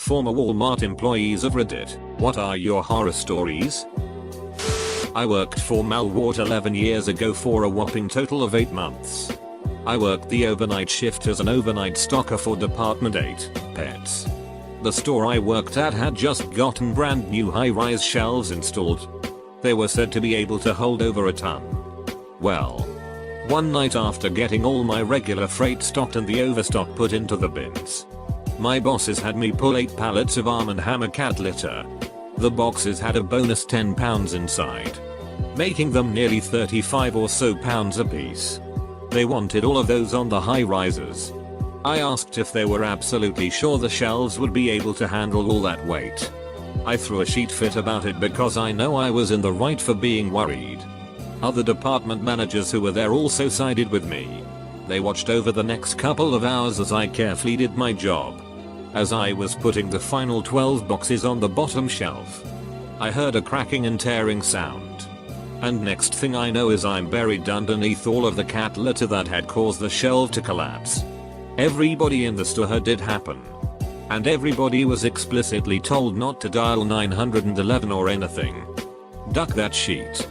Former Walmart employees of Reddit, what are your horror stories? I worked for MacLeod 11 years ago for a whopping total of 8 months. I worked the overnight shift as an overnight stocker for Department 8, Pets. The store I worked at had just gotten brand new high-rise shelves installed. They were said to be able to hold over a ton. Well, one night after getting all my regular freight stocked and the overstock put into the bins, my bosses had me pull 8 pallets of Arm & Hammer cat litter. The boxes had a bonus 10 pounds inside, making them nearly 35 or so pounds apiece. They wanted all of those on the high risers. I asked if they were absolutely sure the shelves would be able to handle all that weight. I threw a sheet fit about it because I know I was in the right for being worried. Other department managers who were there also sided with me. They watched over the next couple of hours as I carefully did my job. As I was putting the final 12 boxes on the bottom shelf, I heard a cracking and tearing sound. And next thing I know is I'm buried underneath all of the cat litter that had caused the shelf to collapse. Everybody in the store heard it happen. And everybody was explicitly told not to dial 911 or anything. Duck that sheet.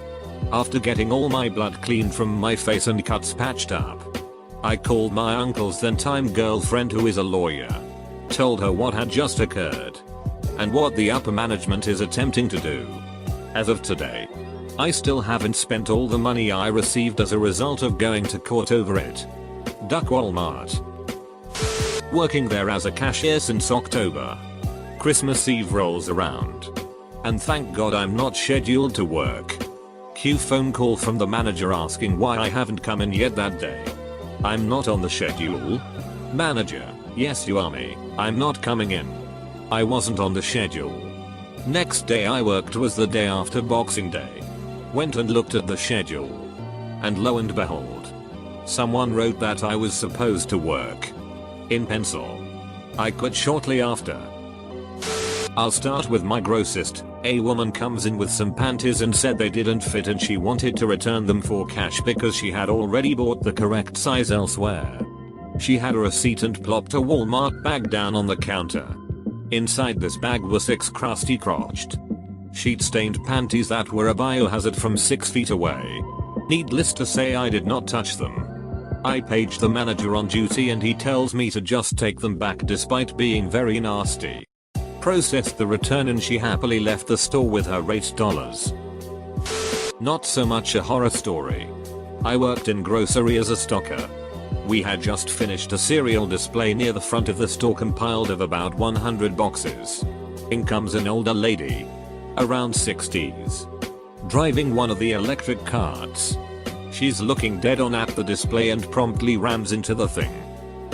After getting all my blood cleaned from my face and cuts patched up, I called my uncle's then-time girlfriend, who is a lawyer. Told her what had just occurred and what the upper management is attempting to do. As of today, I still haven't spent all the money I received as a result of going to court over it. Duck Walmart. Working there as a cashier since October. Christmas Eve rolls around, and thank God I'm not scheduled to work. Cue phone call from the manager asking why I haven't come in yet that day. I'm not on the schedule. Manager: yes, you are me. I'm not coming in. I wasn't on the schedule. Next day I worked was the day after Boxing Day. Went and looked at the schedule, and lo and behold, someone wrote that I was supposed to work in pencil. I quit shortly after. I'll start with my grossest. A woman comes in with some panties and said they didn't fit and she wanted to return them for cash because she had already bought the correct size elsewhere. She had a receipt and plopped a Walmart bag down on the counter. Inside this bag were 6 crusty-crotched, sheet-stained panties that were a biohazard from 6 feet away. Needless to say, I did not touch them. I paged the manager on duty and he tells me to just take them back despite being very nasty. Processed the return and she happily left the store with her $8. Not so much a horror story. I worked in grocery as a stocker. We had just finished a cereal display near the front of the store compiled of about 100 boxes. In comes an older lady, around 60s, driving one of the electric carts. She's looking dead on at the display and promptly rams into the thing.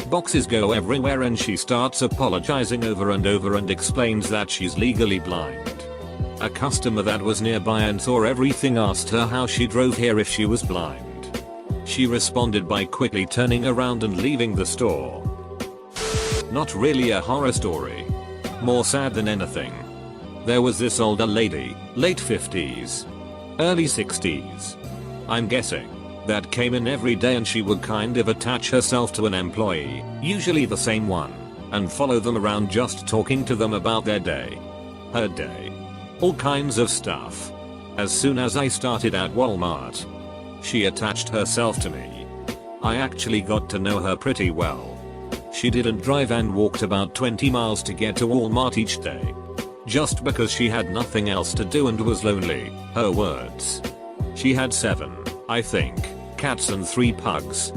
Boxes go everywhere and she starts apologizing over and over and explains that she's legally blind. A customer that was nearby and saw everything asked her how she drove here if she was blind. She responded by quickly turning around and leaving the store. Not really a horror story. More sad than anything. There was this older lady, late 50s, early 60s, I'm guessing, that came in every day and she would kind of attach herself to an employee, usually the same one, and follow them around just talking to them about their day. Her day. All kinds of stuff. As soon as I started at Walmart, she attached herself to me. I actually got to know her pretty well. She didn't drive and walked about 20 miles to get to Walmart each day. Just because she had nothing else to do and was lonely, her words. She had 7, I think, cats and 3 pugs.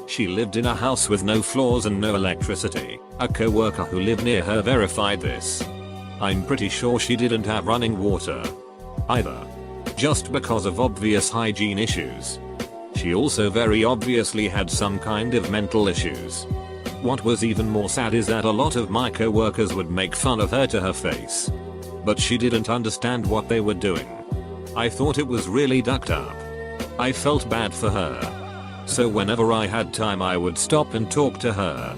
She lived in a house with no floors and no electricity. A co-worker who lived near her verified this. I'm pretty sure she didn't have running water either, just because of obvious hygiene issues. She also very obviously had some kind of mental issues. What was even more sad is that a lot of my co-workers would make fun of her to her face. But she didn't understand what they were doing. I thought it was really ducked up. I felt bad for her. So whenever I had time I would stop and talk to her.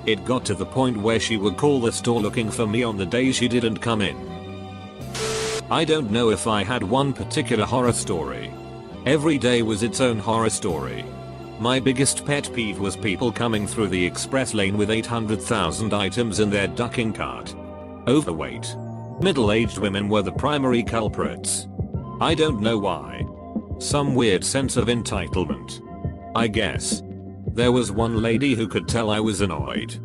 It got to the point where she would call the store looking for me on the day she didn't come in. I don't know if I had one particular horror story. Every day was its own horror story. My biggest pet peeve was people coming through the express lane with 800,000 items in their ducking cart. Overweight. Middle-aged women were the primary culprits. I don't know why. Some weird sense of entitlement, I guess. There was one lady who could tell I was annoyed.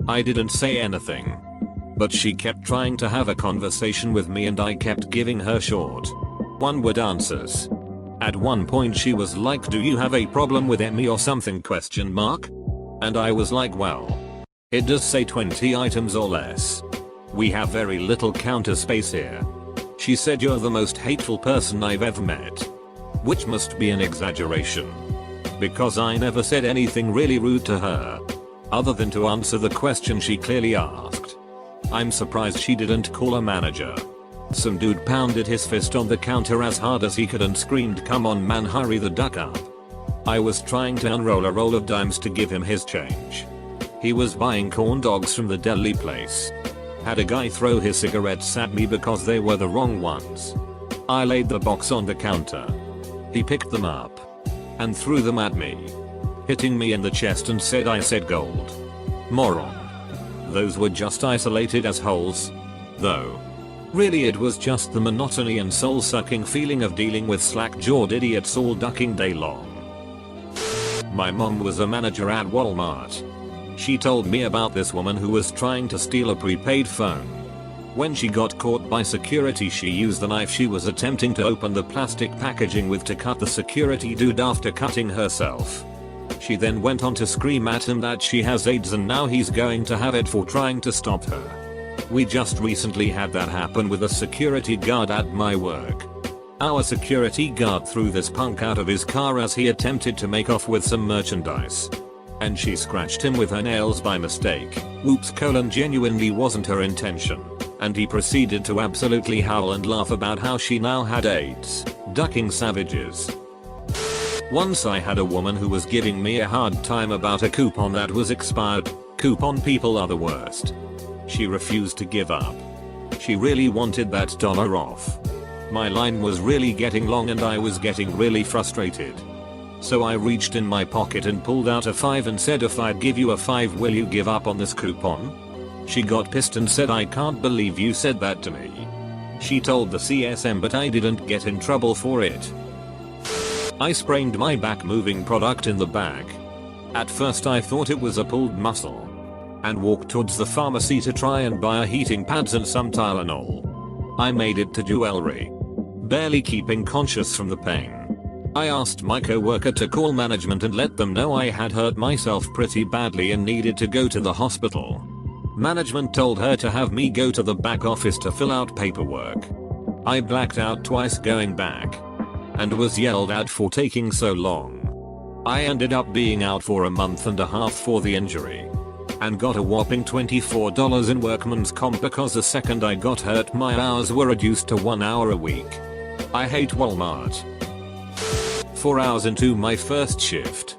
I didn't say anything, but she kept trying to have a conversation with me and I kept giving her short, one-word answers. At one point she was like, "Do you have a problem with me or something?" ? And I was like, well, it does say 20 items or less. We have very little counter space here. She said, "You're the most hateful person I've ever met." Which must be an exaggeration, because I never said anything really rude to her, other than to answer the question she clearly asked. I'm surprised she didn't call a manager. Some dude pounded his fist on the counter as hard as he could and screamed, "Come on man, hurry the duck up." I was trying to unroll a roll of dimes to give him his change. He was buying corn dogs from the deli place. Had a guy throw his cigarettes at me because they were the wrong ones. I laid the box on the counter. He picked them up and threw them at me, hitting me in the chest and said I said gold. Moron. Those were just isolated as holes, though. Really it was just the monotony and soul-sucking feeling of dealing with slack-jawed idiots all ducking day long. My mom was a manager at Walmart. She told me about this woman who was trying to steal a prepaid phone. When she got caught by security, she used the knife she was attempting to open the plastic packaging with to cut the security dude after cutting herself. She then went on to scream at him that she has AIDS and now he's going to have it for trying to stop her. We just recently had that happen with a security guard at my work. Our security guard threw this punk out of his car as he attempted to make off with some merchandise. And she scratched him with her nails by mistake. Whoops, genuinely wasn't her intention. And he proceeded to absolutely howl and laugh about how she now had AIDS. Ducking savages. Once I had a woman who was giving me a hard time about a coupon that was expired. Coupon people are the worst. She refused to give up. She really wanted that dollar off. My line was really getting long and I was getting really frustrated. So I reached in my pocket and pulled out a 5 and said, "If I'd give you a 5, will you give up on this coupon?" She got pissed and said, "I can't believe you said that to me." She told the CSM, but I didn't get in trouble for it. I sprained my back moving product in the bag. At first I thought it was a pulled muscle, and walked towards the pharmacy to try and buy heating pads and some Tylenol. I made it to jewelry, barely keeping conscious from the pain. I asked my co-worker to call management and let them know I had hurt myself pretty badly and needed to go to the hospital. Management told her to have me go to the back office to fill out paperwork. I blacked out twice going back and was yelled at for taking so long. I ended up being out for a month and a half for the injury and got a whopping $24 in workman's comp because the second I got hurt my hours were reduced to 1 hour a week. I hate Walmart. 4 hours into my first shift,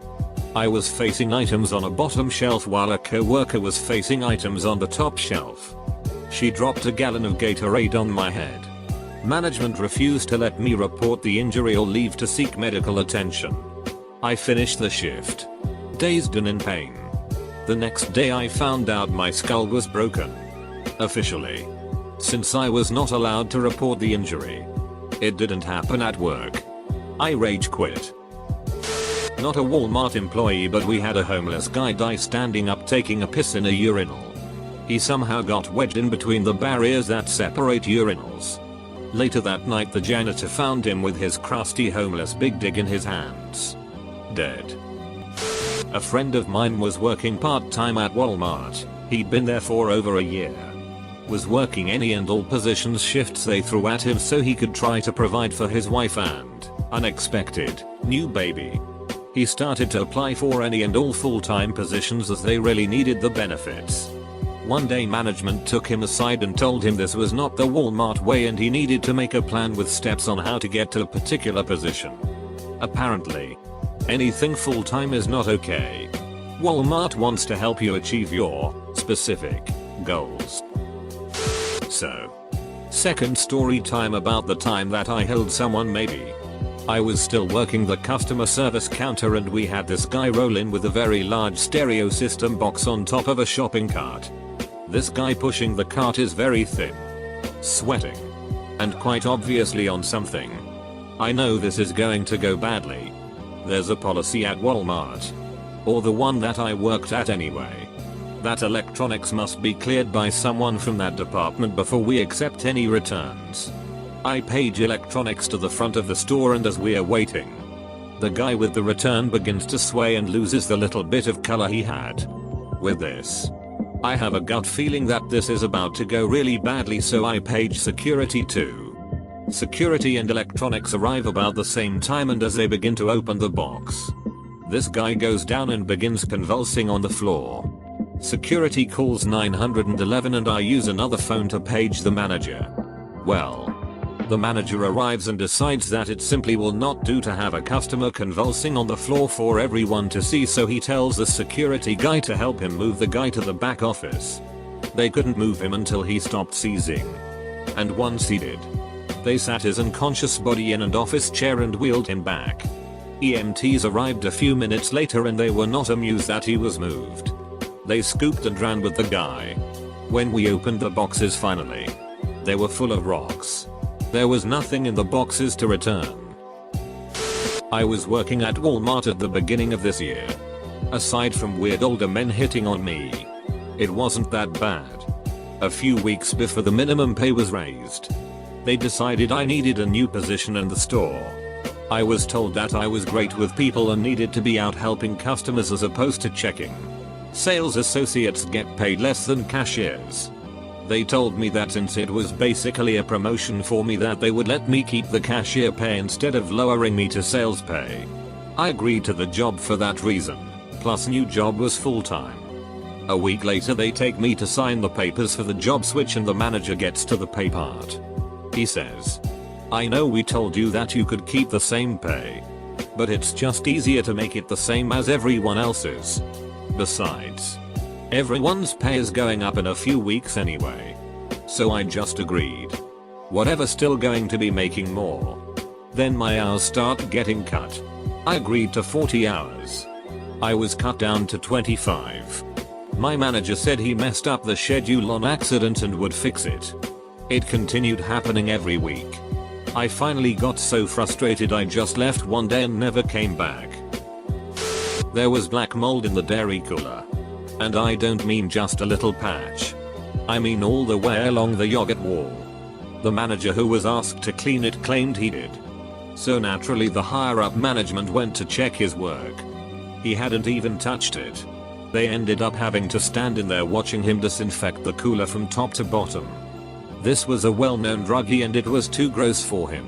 I was facing items on a bottom shelf while a co-worker was facing items on the top shelf. She dropped a gallon of Gatorade on my head. Management refused to let me report the injury or leave to seek medical attention. I finished the shift, dazed and in pain. The next day I found out my skull was broken. Officially. Since I was not allowed to report the injury. It didn't happen at work. I rage quit. Not a Walmart employee, but we had a homeless guy die standing up taking a piss in a urinal. He somehow got wedged in between the barriers that separate urinals. Later that night the janitor found him with his crusty homeless big dig in his hands. Dead. A friend of mine was working part-time at Walmart. He'd been there for over a year. Was working any and all positions shifts they threw at him so he could try to provide for his wife and unexpected new baby. He started to apply for any and all full-time positions as they really needed the benefits. One day management took him aside and told him this was not the Walmart way and he needed to make a plan with steps on how to get to a particular position. Apparently, anything full-time is not okay. Walmart wants to help you achieve your specific goals. So, second story time about the time that I held someone maybe. I was still working the customer service counter and we had this guy roll in with a very large stereo system box on top of a shopping cart. This guy pushing the cart is very thin, sweating, and quite obviously on something. I know this is going to go badly. There's a policy at Walmart, or the one that I worked at anyway, that electronics must be cleared by someone from that department before we accept any returns. I page electronics to the front of the store, and as we are waiting, the guy with the return begins to sway and loses the little bit of color he had. With this, I have a gut feeling that this is about to go really badly, so I page security too. Security and electronics arrive about the same time, and as they begin to open the box, this guy goes down and begins convulsing on the floor. Security calls 911 and I use another phone to page the manager. Well, the manager arrives and decides that it simply will not do to have a customer convulsing on the floor for everyone to see, so he tells the security guy to help him move the guy to the back office. They couldn't move him until he stopped seizing. And once he did, they sat his unconscious body in an office chair and wheeled him back. EMTs arrived a few minutes later and they were not amused that he was moved. They scooped and ran with the guy. When we opened the boxes finally, they were full of rocks. There was nothing in the boxes to return. I was working at Walmart at the beginning of this year. Aside from weird older men hitting on me, it wasn't that bad. A few weeks before the minimum pay was raised, they decided I needed a new position in the store. I was told that I was great with people and needed to be out helping customers as opposed to checking. Sales associates get paid less than cashiers. They told me that since it was basically a promotion for me, that they would let me keep the cashier pay instead of lowering me to sales pay. I agreed to the job for that reason, plus new job was full time. A week later they take me to sign the papers for the job switch and the manager gets to the pay part. He says, "I know we told you that you could keep the same pay, but it's just easier to make it the same as everyone else's. Besides, everyone's pay is going up in a few weeks anyway." So I just agreed. Whatever, still going to be making more. Then my hours start getting cut. I agreed to 40 hours. I was cut down to 25. My manager said he messed up the schedule on accident and would fix it. It continued happening every week. I finally got so frustrated I just left one day and never came back. There was black mold in the dairy cooler. And I don't mean just a little patch. I mean all the way along the yogurt wall. The manager who was asked to clean it claimed he did. So naturally the higher up management went to check his work. He hadn't even touched it. They ended up having to stand in there watching him disinfect the cooler from top to bottom. This was a well-known druggie and it was too gross for him.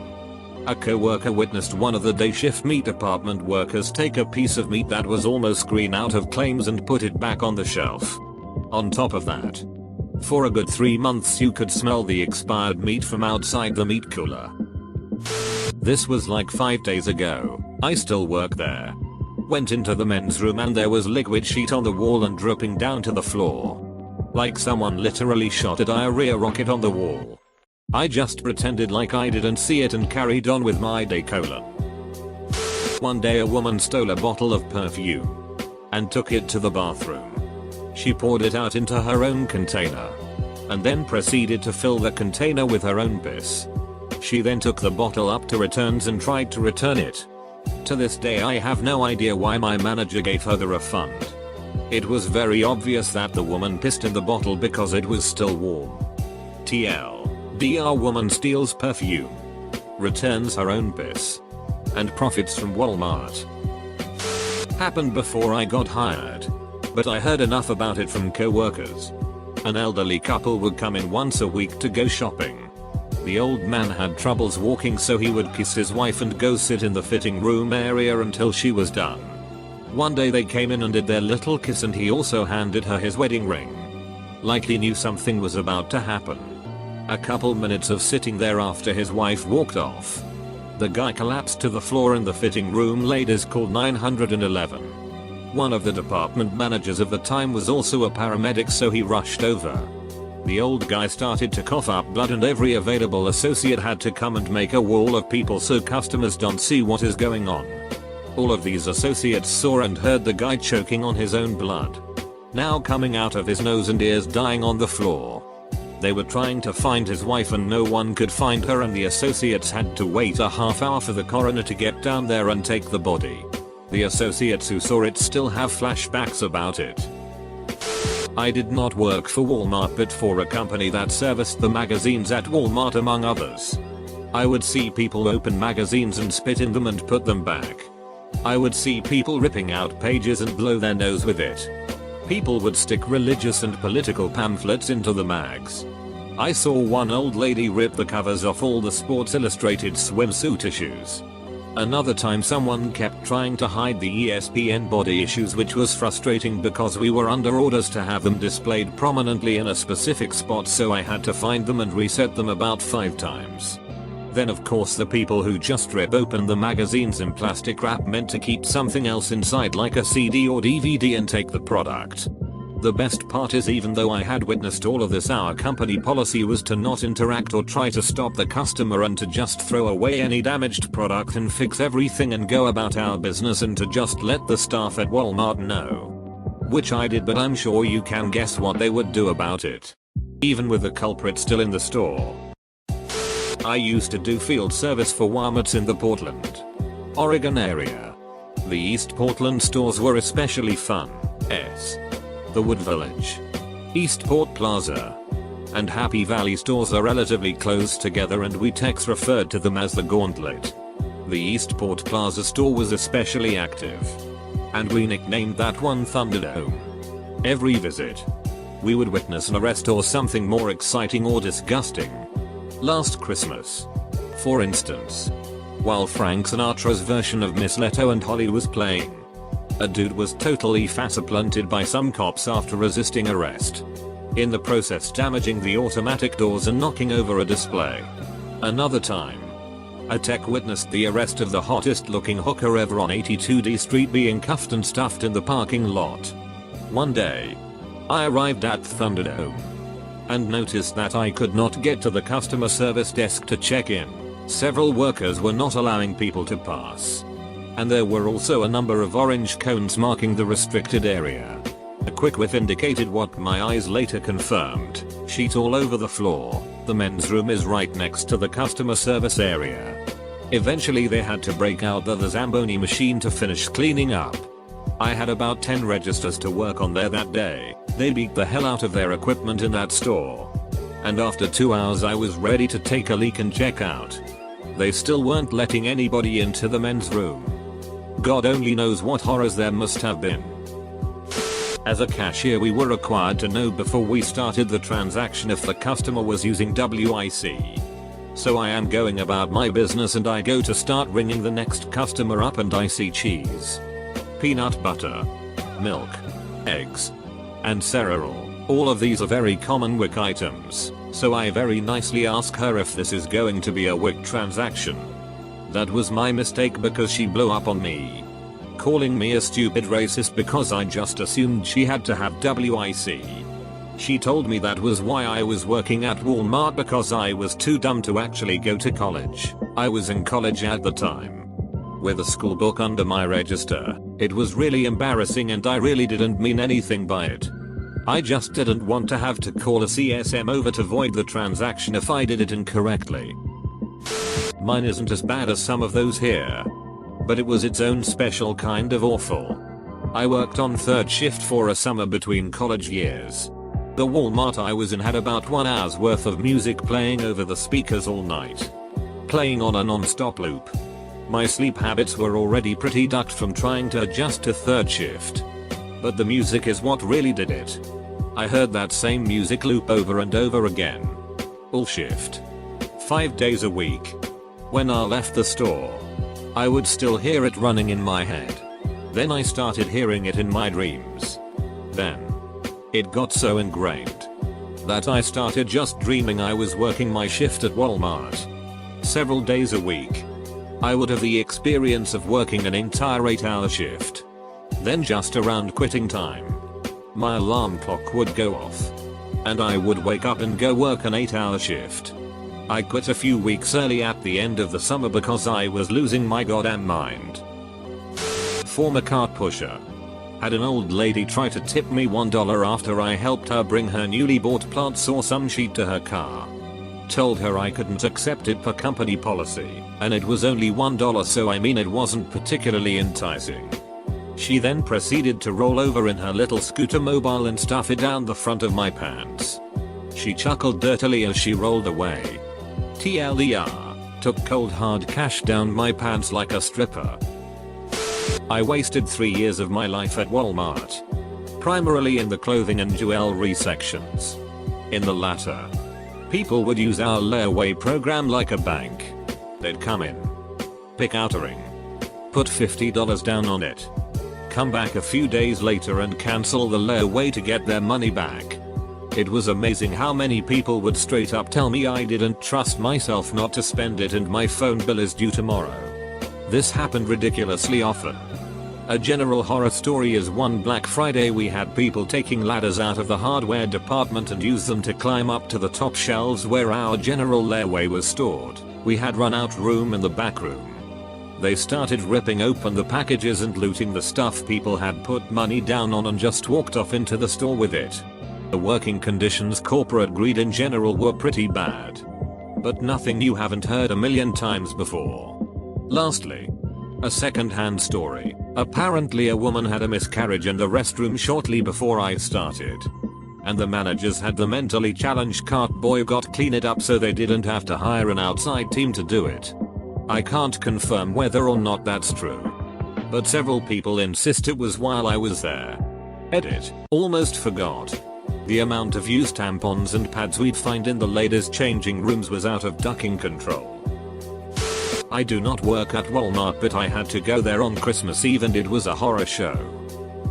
A co-worker witnessed one of the day shift meat department workers take a piece of meat that was almost green out of claims and put it back on the shelf. On top of that, for a good 3 months you could smell the expired meat from outside the meat cooler. This was like 5 days ago. I still work there. Went into the men's room and there was liquid sheet on the wall and dripping down to the floor. Like someone literally shot a diarrhea rocket on the wall. I just pretended like I didn't see it and carried on with my day. One day a woman stole a bottle of perfume and took it to the bathroom. She poured it out into her own container and then proceeded to fill the container with her own piss. She then took the bottle up to returns and tried to return it. To this day I have no idea why my manager gave her the refund. It was very obvious that the woman pissed in the bottle because it was still warm. TLDR, woman steals perfume, returns her own piss, and profits from Walmart. Happened before I got hired, but I heard enough about it from co-workers. An elderly couple would come in once a week to go shopping. The old man had troubles walking, so he would kiss his wife and go sit in the fitting room area until she was done. One day they came in and did their little kiss and he also handed her his wedding ring. Like he knew something was about to happen. A couple minutes of sitting there after his wife walked off, the guy collapsed to the floor and the fitting room ladies called 911. One of the department managers of the time was also a paramedic, so he rushed over. The old guy started to cough up blood and every available associate had to come and make a wall of people so customers don't see what is going on. All of these associates saw and heard the guy choking on his own blood. now coming out of his nose and ears, dying on the floor. They were trying to find his wife and no one could find her, and the associates had to wait a half hour for the coroner to get down there and take the body. The associates who saw it still have flashbacks about it. I did not work for Walmart but for a company that serviced the magazines at Walmart among others. I would see people open magazines and spit in them and put them back. I would see people ripping out pages and blow their nose with it. People would stick religious and political pamphlets into the mags. I saw one old lady rip the covers off all the Sports Illustrated swimsuit issues. Another time someone kept trying to hide the ESPN body issues, which was frustrating because we were under orders to have them displayed prominently in a specific spot, so I had to find them and reset them about 5 times. Then of course the people who just rip open the magazines in plastic wrap meant to keep something else inside like a CD or DVD and take the product. The best part is, even though I had witnessed all of this, our company policy was to not interact or try to stop the customer and to just throw away any damaged product and fix everything and go about our business, and to just let the staff at Walmart know. Which I did, but I'm sure you can guess what they would do about it. Even with the culprit still in the store. I used to do field service for Walmarts in the Portland, Oregon area. The East Portland stores were especially fun. The Wood Village, Eastport Plaza, and Happy Valley stores are relatively close together, and we techs referred to them as the Gauntlet. The Eastport Plaza store was especially active, and we nicknamed that one Thunderdome. Every visit, we would witness an arrest or something more exciting or disgusting. Last Christmas, for instance, while Frank Sinatra's version of Miss Leto and Holly was playing, a dude was totally face-planted by some cops after resisting arrest, in the process damaging the automatic doors and knocking over a display. Another time, a tech witnessed the arrest of the hottest looking hooker ever on 82D Street being cuffed and stuffed in the parking lot. One day, I arrived at Thunderdome and noticed that I could not get to the customer service desk to check in. Several workers were not allowing people to pass, and there were also a number of orange cones marking the restricted area. A quick whiff indicated what my eyes later confirmed: sheet all over the floor. The men's room is right next to the customer service area. Eventually they had to break out the Zamboni machine to finish cleaning up. I had about 10 registers to work on there that day. They beat the hell out of their equipment in that store, and after 2 hours I was ready to take a leak and check out. They still weren't letting anybody into the men's room. God only knows what horrors there must have been. As a cashier, we were required to know before we started the transaction if the customer was using WIC. So I am going about my business and I go to start ringing the next customer up, and I see cheese, peanut butter, milk, eggs, and cereal. All of these are very common WIC items, so I very nicely ask her if this is going to be a WIC transaction. That was my mistake because she blew up on me, calling me a stupid racist because I just assumed she had to have WIC. She told me that was why I was working at Walmart, because I was too dumb to actually go to college. I was in college at the time, with a school book under my register. It was really embarrassing and I really didn't mean anything by it. I just didn't want to have to call a CSM over to void the transaction if I did it incorrectly. Mine isn't as bad as some of those here, but it was its own special kind of awful. I worked on third shift for a summer between college years. The Walmart I was in had about 1 hour's worth of music playing over the speakers all night, playing on a non-stop loop. My sleep habits were already pretty ducked from trying to adjust to third shift, but the music is what really did it. I heard that same music loop over and over again, all shift, 5 days a week. When I left the store, I would still hear it running in my head. Then I started hearing it in my dreams. Then it got so ingrained that I started just dreaming I was working my shift at Walmart several days a week. I would have the experience of working an entire 8-hour shift. Then just around quitting time, my alarm clock would go off, and I would wake up and go work an 8-hour shift. I quit a few weeks early at the end of the summer because I was losing my goddamn mind. Former cart pusher. Had an old lady try to tip me $1 after I helped her bring her newly bought plants or some sheet to her car. Told her I couldn't accept it per company policy, and it was only $1, so I mean it wasn't particularly enticing. She then proceeded to roll over in her little scooter mobile and stuff it down the front of my pants. She chuckled dirtily as she rolled away. TLDR, took cold hard cash down my pants like a stripper. I wasted 3 years of my life at Walmart. Primarily in the clothing and jewelry sections. In the latter, people would use our layaway program like a bank. They'd come in, pick out a ring, put $50 down on it, come back a few days later and cancel the layaway to get their money back. It was amazing how many people would straight up tell me I didn't trust myself not to spend it and my phone bill is due tomorrow. This happened ridiculously often. A general horror story is one Black Friday we had people taking ladders out of the hardware department and use them to climb up to the top shelves where our general layaway was stored. We had run out room in the back room. They started ripping open the packages and looting the stuff people had put money down on and just walked off into the store with it. The working conditions, corporate greed in general were pretty bad. But nothing you haven't heard a million times before. Lastly, a second-hand story. Apparently a woman had a miscarriage in the restroom shortly before I started. And the managers had the mentally challenged cart boy got clean it up so they didn't have to hire an outside team to do it. I can't confirm whether or not that's true. But several people insist it was while I was there. Edit. Almost forgot. The amount of used tampons and pads we'd find in the ladies' changing rooms was out of ducking control. I do not work at Walmart, but I had to go there on Christmas Eve and it was a horror show.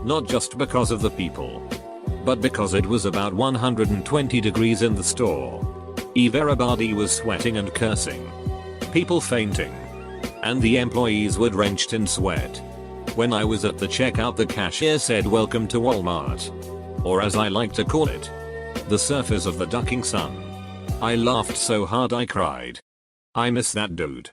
Not just because of the people, but because it was about 120 degrees in the store. Everybody was sweating and cursing. People fainting. And the employees were drenched in sweat. When I was at the checkout, the cashier said, "Welcome to Walmart." Or as I like to call it, the surface of the ducking sun. I laughed so hard I cried. I miss that dude.